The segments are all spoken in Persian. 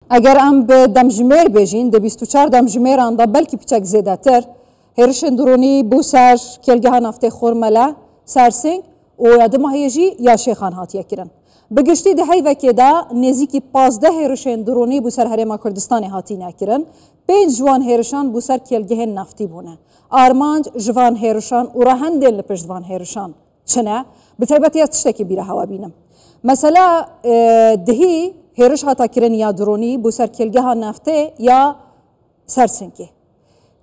اگر ام به دمجمیر بجین ده 24 دمجمیر آن دا بلکی پیچک زیده تر هرشن درونی بو سر کلگه نفته خورمله سرسنگ و ادم هیجی یا شیخان هاتیه کرن بگشتی ده هی وکی دا نزیکی 15 هرشن درونی بو سر هرما کردستان هاتی نکرن 5 جوان هرشان بو سر کلگه نفتی بونه آرمانج جوان هرشان و رهندل لپش جوان هرشان چنه بتایبتی از تشتکی بیره هوا بینم مثلا دهی هرش هاتا کرن یا درونی بو سر کلگه نفته یا سرسنگی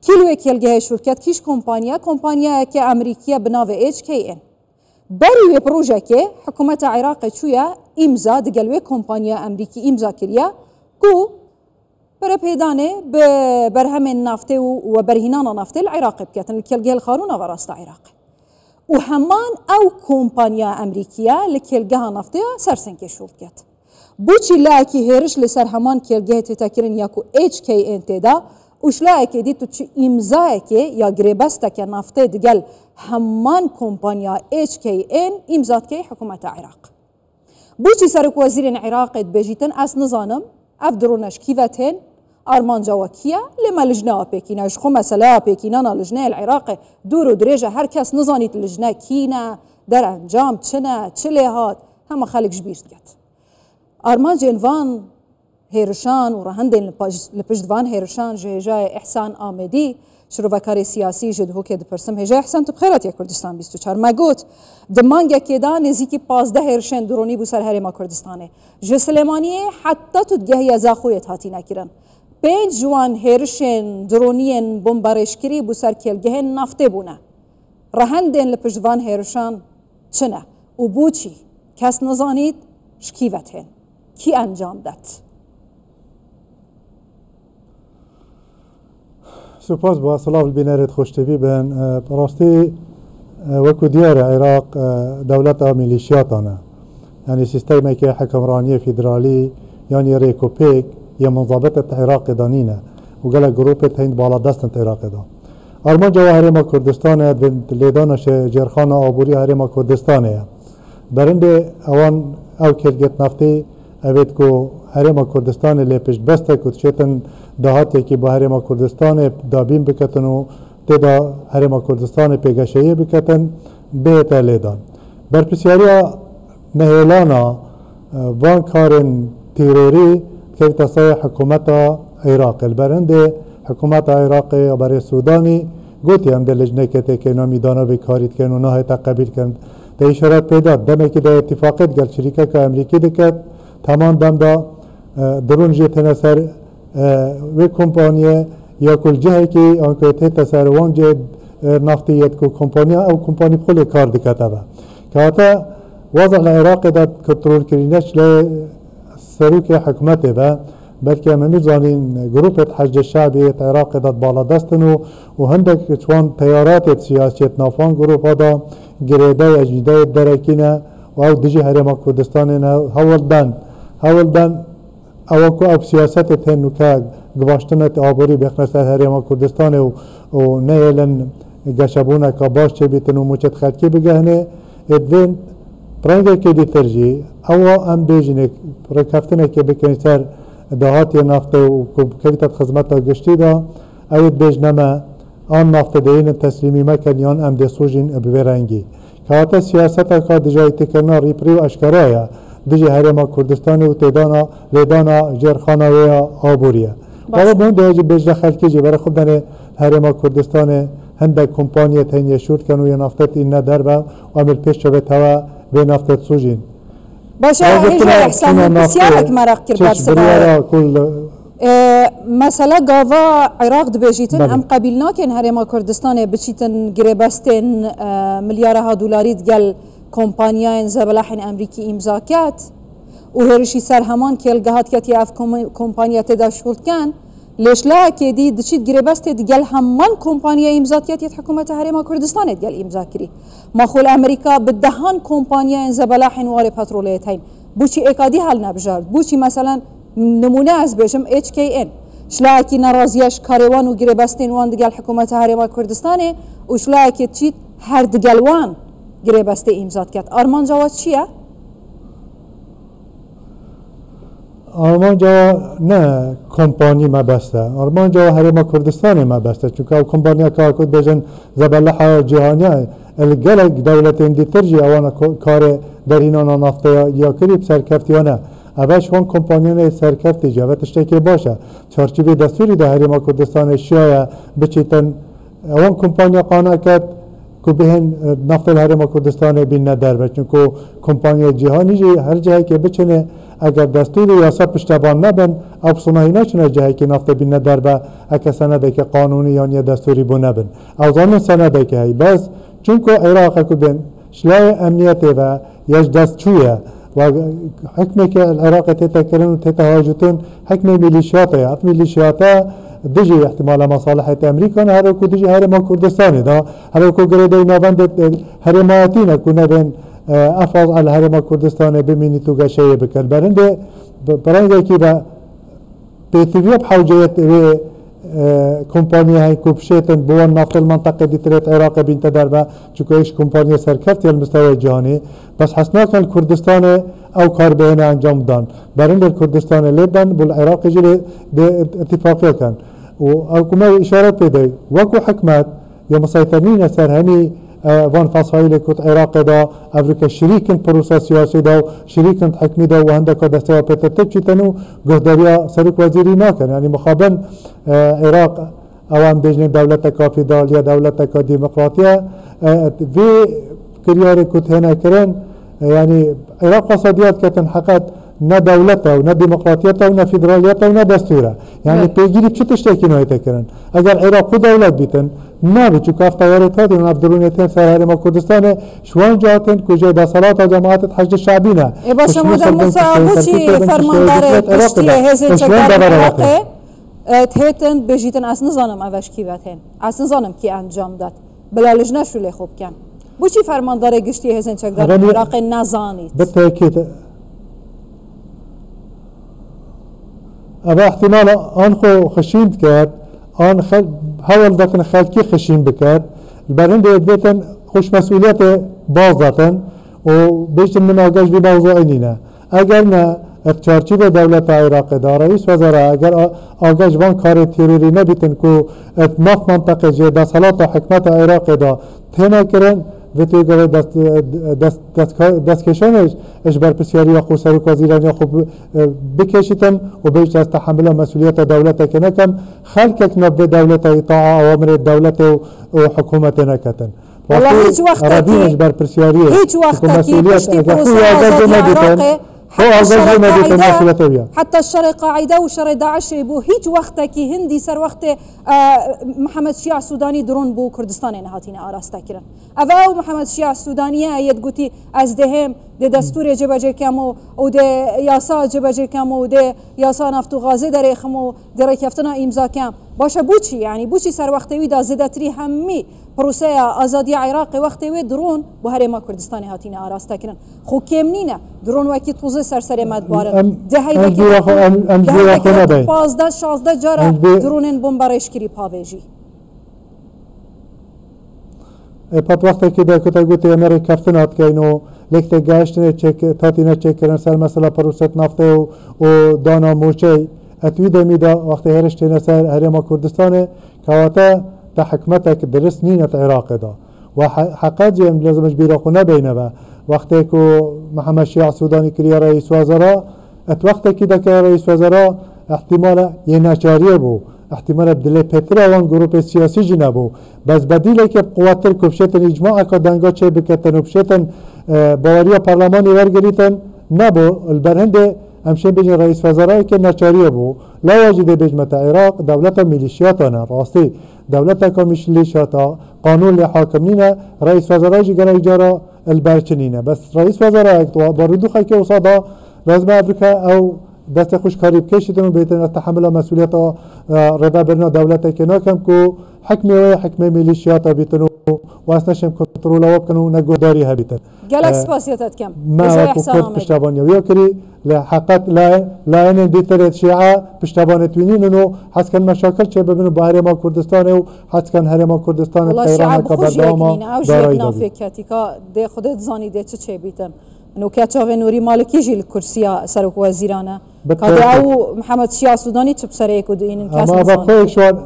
کیلوی کلگه شرکت کیش کمپانیا که امریکیه بناو HKN بری پروژه که حکومت عراق چویا امضا دگلوی کمپانیا امریکی امضا کریا کو برای پیدانه برهم نفته و برهنان نفته العراق بکتن کلگه الخارون و راست عراق و همان او کمپانیا امریکیه لکلگه نفته سرسنگی شرکت بوچی لاکی هرش لسر همان کلگه تتکرن یاکو HKN تدا وشلاك دي تشي امضاءك يا غريبستك نفته دجال همان كومبانيا HKN امضات كي حكومه العراق بوشي سرك وزير العراق بجيتن اس نظام افدرونش كيفتن ارمان جواكيا لما لجنه بكينا شخو مساله بكينا لجنه العراق دور ودرجه هر كاس نظانيت لجنه كينا در انجام چنه چلهات هم خلق جبيرت ارمان جنوان هیرشان و رهندن لپشتوان هیرشان جای احسان آمدی شروعکاری سیاسی جدهو که دپرسم هجای احسان تو بخیرات یا کردستان 24 مگوت دمانگه که دا نزیکی 15 هیرشان درونی بو سر هرما کردستانه جو سلیمانیه حتی تو دگه یا خویت هاتی نکرن 5 جوان هیرشان درونی بمبارشکری بو سر کلگه نفته بونه رهندن لپشتوان هیرشان چنه و بوچی کس نزانید شکیوت هن کی انجام داد سپاس با صلاح البنارد خوشتوی بن راستی وکو دیار عراق دولت میلیشیاتانه یعنی سیستمی که حکمرانی فدرالی یعنی ریکوپیک یا منضبط عراق دانینه و گله گروپ هند بالا دست عراق دا آرمان جوا هرما کردستان لیدانش جرخان آبوری هرما کردستانه برنده اوان او کلگت نفتی اوید کو هرما کردستان لیپش بسته کد چیتن دهاتی که با هرما کردستان دابین بکتن و تدا هرما کردستان پیگشایی بکتن بیتا لیدان برپسیاریا نهیلانا وان کارن تیروری که تصای حکومت عراق البرنده حکومت عراق و برای سودانی گوتی هم در لجنه کتی که اینا میدانا بکارید که اونا های تقبیل کند در اشارت پیدا دمه که در اتفاقیت گر شریکه که امریکی دکت تمام دم دا درون جیت نسر و کمپانیه یا کل جهی که آنکه تیت سر وان جد نفتیت که کمپانیه او کمپانی بخولی کار دکته با که حتی وضع العراق دا کنترول کرینش سروک حکومته با بلکه همه زانین گروپت حج شعبی عراق دا بالا دستن و هندک چوان تیارات سیاسیت نافان گروپ دا گریده اجیده درکینه و او دیجی هرما کردستان هول دن اوکو اب سیاست تنو که گواشتنت آبوری بخنست هرما کردستان و نیلن گشبونه که باش چه بیتن و موچت خلکی بگهنه ادوین پرنگه که دی ترجی او ام بیجینه رکفتنه که بکنی سر دهاتی نفته و کبیتت خدمت گشتی دا اید بیجنمه آن نفته دین تسلیمی مکن یان ام دی سوژین ببرنگی که حتی سیاست که دجای تکرنا ریپری و اشکرایه دیجی هرما کردستان و تیدانا لیدانا جرخانه و آبوریه ولی بون دیجی بیجده خلکی جی برای خود دنه هرما کردستان هنده کمپانیه تینیه شورد کنو یا نفتت این ندر با و عمل پیش چوه توا به نفتت سوژین باشه هیچ احسان بسیارک مرق کر برسبه مثلا گاوا عراق دبیجیتن ام قبیل ناکن هرما کردستان بچیتن گریبستن ملیارها دلاری دگل کمپانیای زبلاحن امریکی امضا کرد و هرشی سر همان که الگهات کتی اف کمپانیات دا شورد کن لیش لا که دی دچید گریبست دگل همان کمپانیای امضا کتی حکومت هرما کردستان دگل امضا کری ما خول امریکا بدهان کمپانیای زبلاحن وار پترولیتین بوچی اکادی حل نبجارد بوچی مثلا نمونه از بشم HKN شلاکی نرازیش کاروان و گریبستین وان دگل حکومت هرما کردستانه و شلاکی تشید هر دگل وان گریبسته امضا کرد آرمان جواد چیه؟ آرمان جا نه کمپانی ما بسته آرمان جا هرما کردستان ما بسته چون کمپانی که کد بجن زبالة جهانی الگلگ دولت اندیترجی آوانا کار در اینان نفته یا کریب سرکفتیانه اوش وان کمپانیان سرکفتی جا و تشتکی باشه چارچوبی دستوری ده هرما کردستان شیعه بچیتن وان کمپانی قانع کرد که بهن نفت هرما کردستان بین ندر بچن که کمپانی جهانی جی هر جایی که بچنه اگر دستور یاسا پشتبان نبن او صناعی نچنه جایی که نفت بین ندر با اکا سنده که قانونی یا دستوری بو نبن او زانون سنده که هی بس چون که عراق که بین شلای امنیت و یاش دستچویه و حکمی که العراق تیتا کرن و تیتا هاجتون حکم میلیشیاته اف میلیشیاته دیجی احتمال مصالحة امریکا نه هر کو دیجی هر ما کردستانی دا هر کو گرده نوند هر ماتی نکنه بین افاض على هر ما کردستان بمینی تو گشه بکر برنده برنده کی با بیتویاب حوجیت کمپانی های کوبشتن بوان نفت المنطقه دیترت عراق بین تدربه چون ایش کمپانی سرکفتی المستوى جهانی بس حسنا کن کردستان او کار بهنه انجام دان برنده کردستان لیدن بول عراق جلی اتفاقی کن و او کما اشارت پیده وکو حکمت یا مسیطرین سر همی وان فصائل کت عراق دا افریقا شریکن پروسه سیاسی دا شریکن حکمی دا و هندک دسته و پترتب چیتنو گهداریا سرک وزیری ناکن یعنی مخابن عراق اوان بجنین دولت کافی دال یا دولت کا دیمقراطیه وی کریار کت هنه کرن یعنی عراق قصادیات کتن حقیقت نه دولت و نه دموکراتیت و نه فدرالیت و نه دستوره یعنی پیگیری چه تشتکی نهایت کردن اگر عراق خود دولت بیتن نه به چون کافت تیارت هاتون عبدالرونیتین سر هرما کردستان شوان جاتن کجای دستالات و جماعت حشد شعبی نه باشه مادر مصابو چی فرماندار کشتی هزین چکر عراقه تهتن بجیتن از نزانم اوش کی وتن از نزانم کی انجام داد بلالج نشوله خوب کن بو چی فرماندار کشتی هزین چکر عراق نزانید بالتأكيد أبا احتمال آن خو خشين بكات آن هول دكن خلقي خشين بكات البرند يدبتن خوش مسؤوليات بازاتن و بيشتن من آگاش بي موضوعينينا اگر نه چارچوب دولت عراق دا رئیس وزراء اگر آگاش وان کار تیروری نبیتن که نف منطقه جه دستالات حکمت عراق دا تینا کرن و توی گره دستکشانش اش بر پسیاری یا خود سروک وزیران یا خوب بکشیتن و بیش از تحمل مسئولیت دولت که نکم خلقک نبه دولت اطاعه اوامر دولت و حکومت نکتن والله هیچ وقت کی پشتی پروسه آزادی عراق حتى الشر قاعدة وشر داعش بو هيج وقتك هندي سر وقت محمد شيع السوداني درون بو كردستان نهاتينا آراستا كرن أفاو محمد شيع السودانية يدقوتي أزدهم ده دستور جبجه كامو و ده ياسا جبجه كامو و ده ياسا نفتو غازي ده ريخمو ده ركفتنا إمزا كام باشا بوچي يعني بوچي سر وقتوي دا زدتري همي پروسه آزادی عراق وقتی و درون بو هرما کردستان هاتین آراسته کردن خو کم نینه درون وکی توزه سرسر مدبارن دهی وکی 15 16 جاره درونن بمبارش کری پاویجی پات وقتی که در کتا گوتی امری کفتن هات که اینو لکت گشتن تاتینا چک کردن سر مثلا پروسه نفته و دانا موچه اتوی دمیدا وقتی هرشتین سر هرما کردستانه کواتا تا حکمتك درست نینت عراق دا و حقیقت جیم لازمش بیراقونه بینه با وقتی که محمد شیع السودانی کریا رئیس وزراء ات وقتی که دکه رئیس وزراء احتمال یه نچاریه بو احتمال بدلی پتر وان گروپ سیاسی جی نبو بس بدیله که قواتر کبشتن اجماع که دنگا چه بکتن و بشتن باوریا پارلمانی ورگریتن نبو البرهنده همشه بجن رئیس وزراء که نچاریه بو لا واجد بجمت عراق دولت میلیشیاتانه راستی دولت کا میلیشیاتا قانون حاکمینه رئیس وزراء جی گره اجاره البرچنینه بس رئیس وزراء باردو خاکی وصادا لازم افریقا او دست خوش کاری بکشیدن و بهترین تحمل مسئولیت رضا برنا دولت که نکم که حکم میلیشیات بیتن و اصناشم کنترل و بکنو نگهداری ها بیتن گلکس پاسیتت کم ما کوکت پشتبانی ویا کری لحقت لا این دیترت شیعه پشتبان توینین و حس کن مشاکل چه ببینو با هرما کردستان و حس کن هرما کردستان تیران که برداما دارایی دادی. والله شعب خوش نافکتی که ده خودت زانی ده چه بیتن انه كاتشاف نوري مالكي جي الكرسي سرك وزيرانه بالضبط. هذا او محمد شيع سوداني تبصريك ودين كاس اما بقول شلون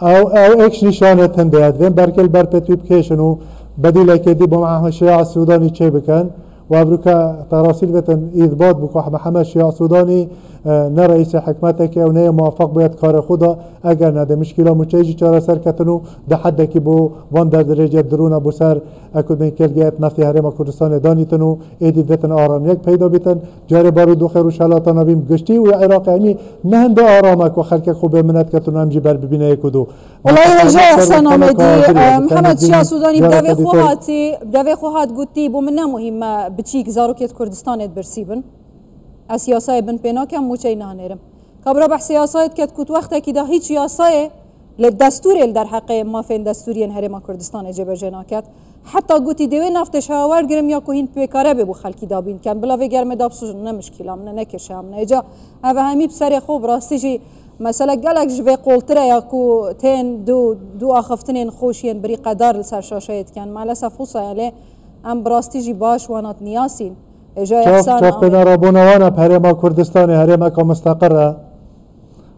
او ايش نشانه هندات وين بركل بربتويبكيشن و بديل كدي بمع الشيعة السوداني تشي بكن وابركا تراسيل بتن اثبات بكو محمد الشيعة السوداني نه رئیس حکمت که و نه موافق باید کار خدا اگر نه ده مشکل مچیجی چاره سر کتنو ده حد که بو وان در درجه درون ابو سر اکود کلگیت نفتی هرم کردستان دانیتنو ایدید بتن آرام یک پیدا بیتن جاره بارو دو خیر و شلاتا نبیم گشتی و عراق همی نه هنده آرامک و خلک خوب منت کتنو همجی بر ببینه یکودو والله رجاء احسان آمدی محمد شیعة سودانی بدوی خواهد گوتی بو من مهمه بچیک زاروکیت کردستانت برسیبن سیاسای بن پینا کم موچه نهانیرم کبرا بح سیاسایت کت کت وقتا که ده هیچ سیاسای لدستوری در حق ما فين دستوری هرم کردستان جبر جناکت حتی گوتی دوی نفتش هاور گرم یا کوهین پیکاره ببو خلکی دابین کن بلا و گرم دابسوج نه مشکلام نه نکشم نه اجا اوه همی بسر خوب راستی جی مثلا گلک جوی قولتره یا کو تین دو آخفتنین خوشین بری قدر لسر شاشایت کن مالسا فوسا یلی ام براستی جی باش وانات نیاسین شوف بنارابونوانا بهرما كردستان هرما مستقرة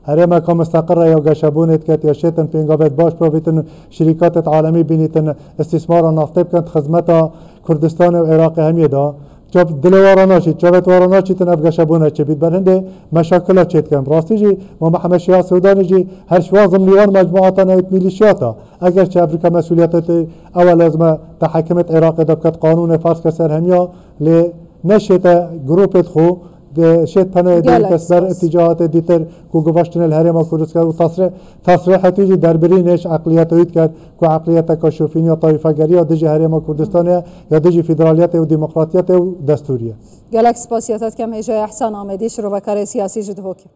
هرما مستقرة يا قشبونت كت يا شيتن بينغابت باش بروفيتن شركات عالمي بينيتن استثمار نفطي كانت خدمتها كردستان وعراق همية دا شوف دلواراناشي شوفت واراناشي تنف قشبونة شبيت برهنده مشاكلات شيت كان براستي جي محمد شيعة سوداني جي هر شوازم ليوان مجموعاتنا ميليشياتا اگر چه افریقا مسئولیتات اول لازم تحکمت عراق دبکت قانون فرض کسر همیا ل نشته گروپت خو شت پناه دیگر کسر اتجاهات دیتر کو گواشتن الهرم کردستان و تصریحاتی جی دربرینش عقلیت اوید کرد کو عقلیت کاشوفینی یا طایفه گری یا دیجی هرم کردستان یا دیجی فدرالیت و دموکراتیت و دستوریه گلکس پاسیاتت کم هجای احسان آمدی شروع کار سیاسی جد هوکی